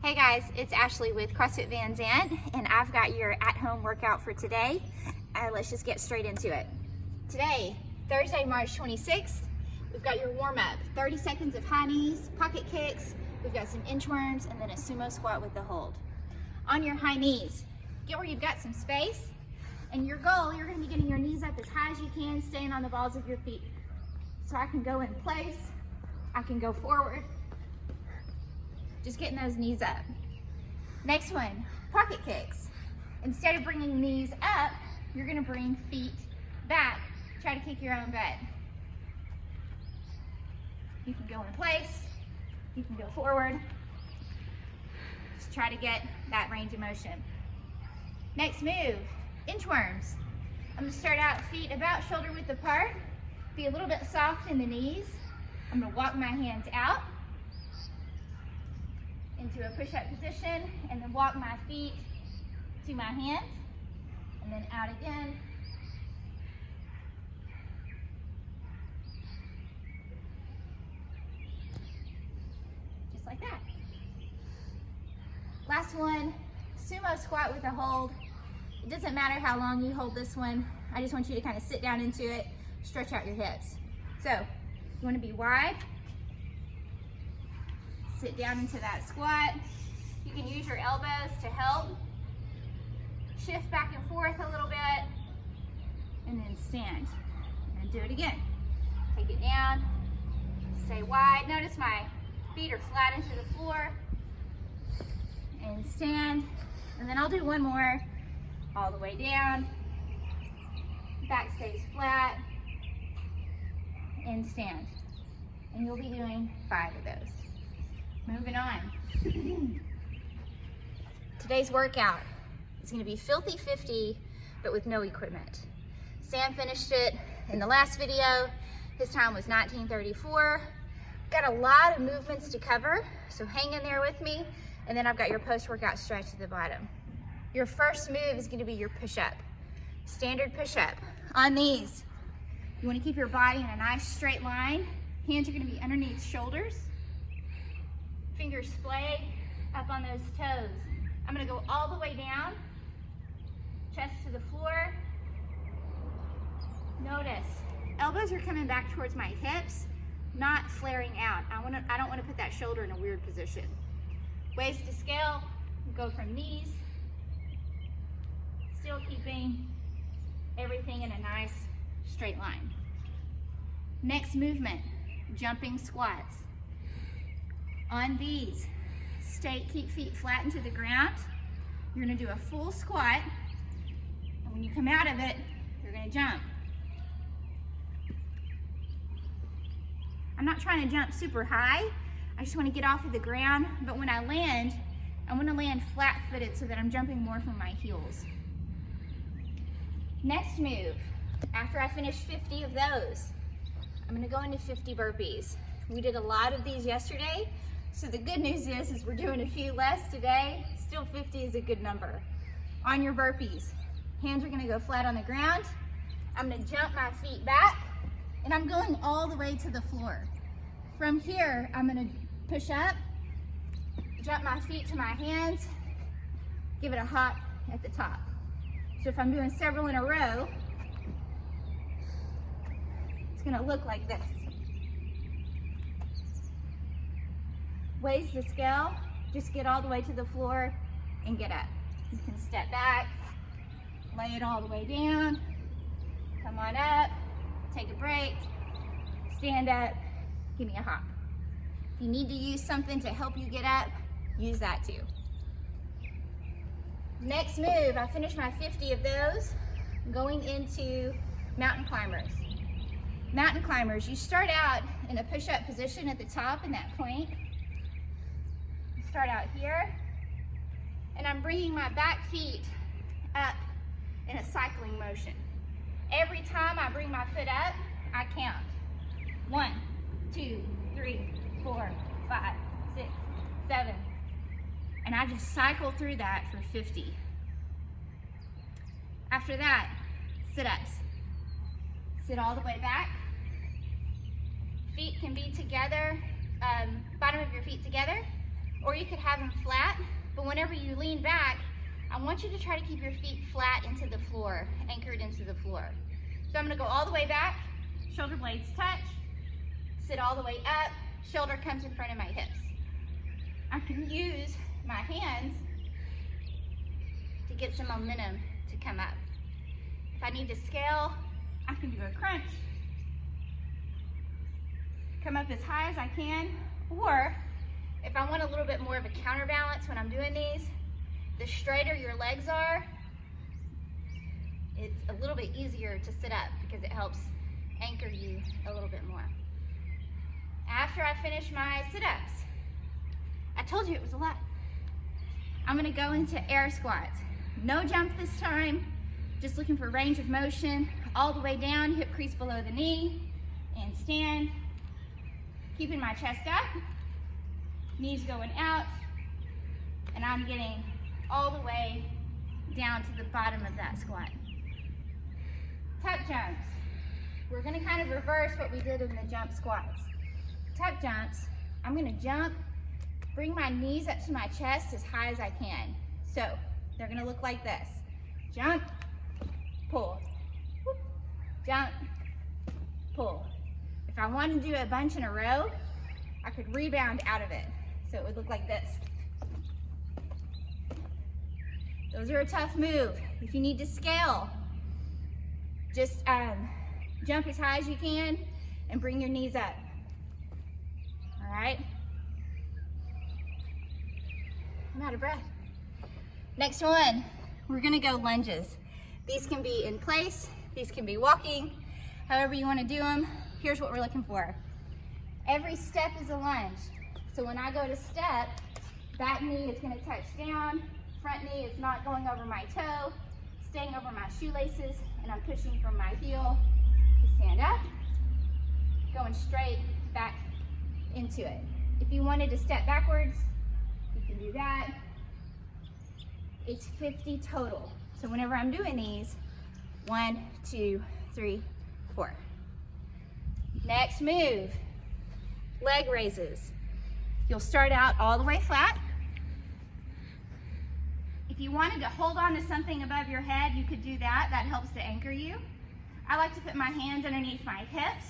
Hey guys, it's Ashley with CrossFit Van Zandt, and I've got your at-home workout for today. Let's just get straight into it. Today, Thursday, March 26th, we've got your warm-up. 30 seconds of high knees, pocket kicks, we've got some inchworms, and then a sumo squat with the hold. On your high knees, get where you've got some space, and your goal, you're gonna be getting your knees up as high as you can, staying on the balls of your feet. So I can go in place, I can go forward, just getting those knees up. Next one, pocket kicks. Instead of bringing knees up, you're gonna bring feet back. Try to kick your own butt. You can go in place, you can go forward. Just try to get that range of motion. Next move, inchworms. I'm gonna start out feet about shoulder width apart, be a little bit soft in the knees. I'm gonna walk my hands out into a push-up position, and then walk my feet to my hands, and then out again. Just like that. Last one, sumo squat with a hold. It doesn't matter how long you hold this one. I just want you to kind of sit down into it, stretch out your hips. So, you want to be wide. Sit down into that squat. You can use your elbows to help. Shift back and forth a little bit, and then stand. And do it again. Take it down, stay wide. Notice my feet are flat into the floor. And stand. And then I'll do one more, all the way down. Back stays flat. And stand. And you'll be doing 5 of those. Moving on. Today's workout is going to be filthy 50, but with no equipment. Sam finished it in the last video. His time was 19:34. Got a lot of movements to cover, so hang in there with me. And then I've got your post-workout stretch at the bottom. Your first move is going to be your push-up. Standard push-up. On these, you want to keep your body in a nice straight line. Hands are going to be underneath shoulders. Fingers splayed up on those toes. I'm gonna go all the way down, chest to the floor. Notice, elbows are coming back towards my hips, not flaring out. I don't wanna put that shoulder in a weird position. Waist to scale, go from knees, still keeping everything in a nice straight line. Next movement, jumping squats. On these, keep feet flat into the ground. You're gonna do a full squat, and when you come out of it, you're gonna jump. I'm not trying to jump super high. I just wanna get off of the ground, but when I land, I wanna land flat-footed so that I'm jumping more from my heels. Next move, after I finish 50 of those, I'm gonna go into 50 burpees. We did a lot of these yesterday, so the good news is we're doing a few less today. Still 50 is a good number. On your burpees, hands are gonna go flat on the ground. I'm gonna jump my feet back, and I'm going all the way to the floor. From here, I'm gonna push up, jump my feet to my hands, give it a hop at the top. So if I'm doing several in a row, it's gonna look like this. Waist to scale, just get all the way to the floor and get up. You can step back, lay it all the way down, come on up, take a break, stand up, give me a hop. If you need to use something to help you get up, use that too. Next move, I finished my 50 of those, going into mountain climbers. Mountain climbers, you start out in a push-up position at the top in that plank. Start out here, and I'm bringing my back feet up in a cycling motion. Every time I bring my foot up, I count. 1, 2, 3, 4, 5, 6, 7. And I just cycle through that for 50. After that, sit-ups. Sit all the way back. Feet can be together, bottom of your feet together. or you could have them flat, but whenever you lean back, I want you to try to keep your feet flat into the floor, anchored into the floor. So I'm gonna go all the way back, shoulder blades touch, sit all the way up, shoulder comes in front of my hips. I can use my hands to get some momentum to come up. If I need to scale, I can do a crunch, come up as high as I can, or if I want a little bit more of a counterbalance when I'm doing these, the straighter your legs are, it's a little bit easier to sit up because it helps anchor you a little bit more. After I finish my sit-ups, I told you it was a lot. I'm gonna go into air squats. No jump this time, just looking for range of motion, all the way down, hip crease below the knee, and stand. Keeping my chest up, knees going out, and I'm getting all the way down to the bottom of that squat. Tuck jumps. We're gonna kind of reverse what we did in the jump squats. Tuck jumps, I'm gonna jump, bring my knees up to my chest as high as I can. So they're gonna look like this. Jump, pull, jump, pull. If I wanted to do a bunch in a row, I could rebound out of it. So it would look like this. Those are a tough move. If you need to scale, just jump as high as you can and bring your knees up. All right? I'm out of breath. Next one, we're gonna go lunges. These can be in place, these can be walking, however you wanna do them. Here's what we're looking for. Every step is a lunge. So when I go to step, back knee is gonna touch down, front knee is not going over my toe, staying over my shoelaces, and I'm pushing from my heel to stand up, going straight back into it. If you wanted to step backwards, you can do that. It's 50 total. So whenever I'm doing these, 1, 2, 3, 4. Next move, leg raises. You'll start out all the way flat. If you wanted to hold on to something above your head, you could do that. That helps to anchor you. I like to put my hands underneath my hips,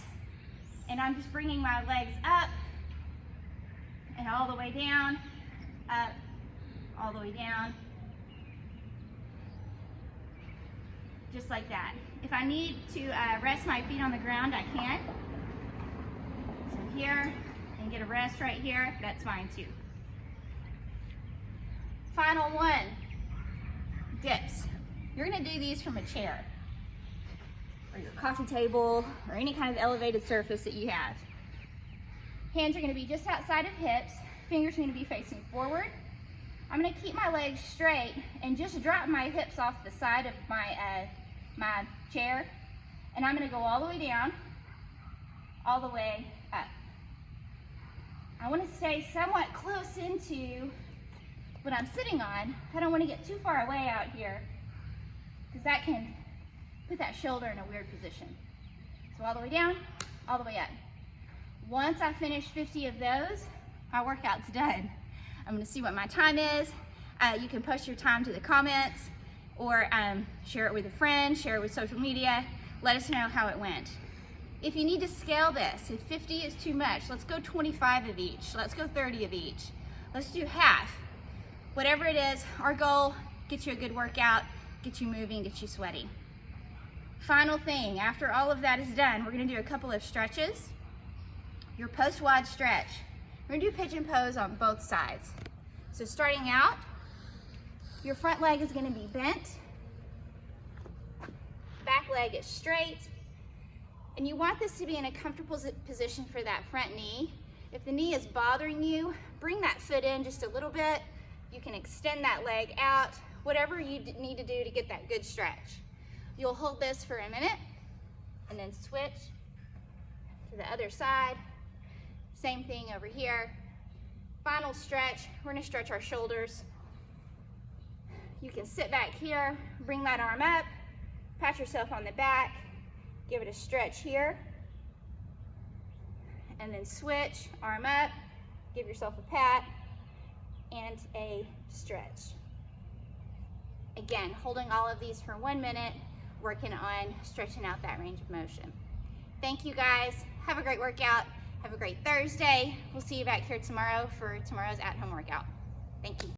and I'm just bringing my legs up and all the way down, up, all the way down. Just like that. If I need to rest my feet on the ground, I can. So here, and get a rest right here, that's fine too. Final one, dips. You're gonna do these from a chair, or your coffee table, or any kind of elevated surface that you have. Hands are gonna be just outside of hips, fingers are gonna be facing forward. I'm gonna keep my legs straight and just drop my hips off the side of my my chair, and I'm gonna go all the way down, all the way up. I wanna stay somewhat close into what I'm sitting on. I don't wanna get too far away out here, because that can put that shoulder in a weird position. So all the way down, all the way up. Once I finish 50 of those, my workout's done. I'm gonna see what my time is. You can post your time to the comments, or share it with a friend, share it with social media. Let us know how it went. If you need to scale this, if 50 is too much, let's go 25 of each. Let's go 30 of each. Let's do half. Whatever it is, our goal, get you a good workout, get you moving, get you sweaty. Final thing, after all of that is done, we're gonna do a couple of stretches. Your post-WOD stretch. We're gonna do pigeon pose on both sides. So starting out, your front leg is gonna be bent, back leg is straight, and you want this to be in a comfortable position for that front knee. If the knee is bothering you, bring that foot in just a little bit. You can extend that leg out, whatever you need to do to get that good stretch. You'll hold this for a minute, and then switch to the other side. Same thing over here. Final stretch, we're gonna stretch our shoulders. You can sit back here, bring that arm up, pat yourself on the back, give it a stretch here, and then switch, arm up, give yourself a pat, and a stretch. Again, holding all of these for 1 minute, working on stretching out that range of motion. Thank you guys. Have a great workout. Have a great Thursday. We'll see you back here tomorrow for tomorrow's at-home workout. Thank you.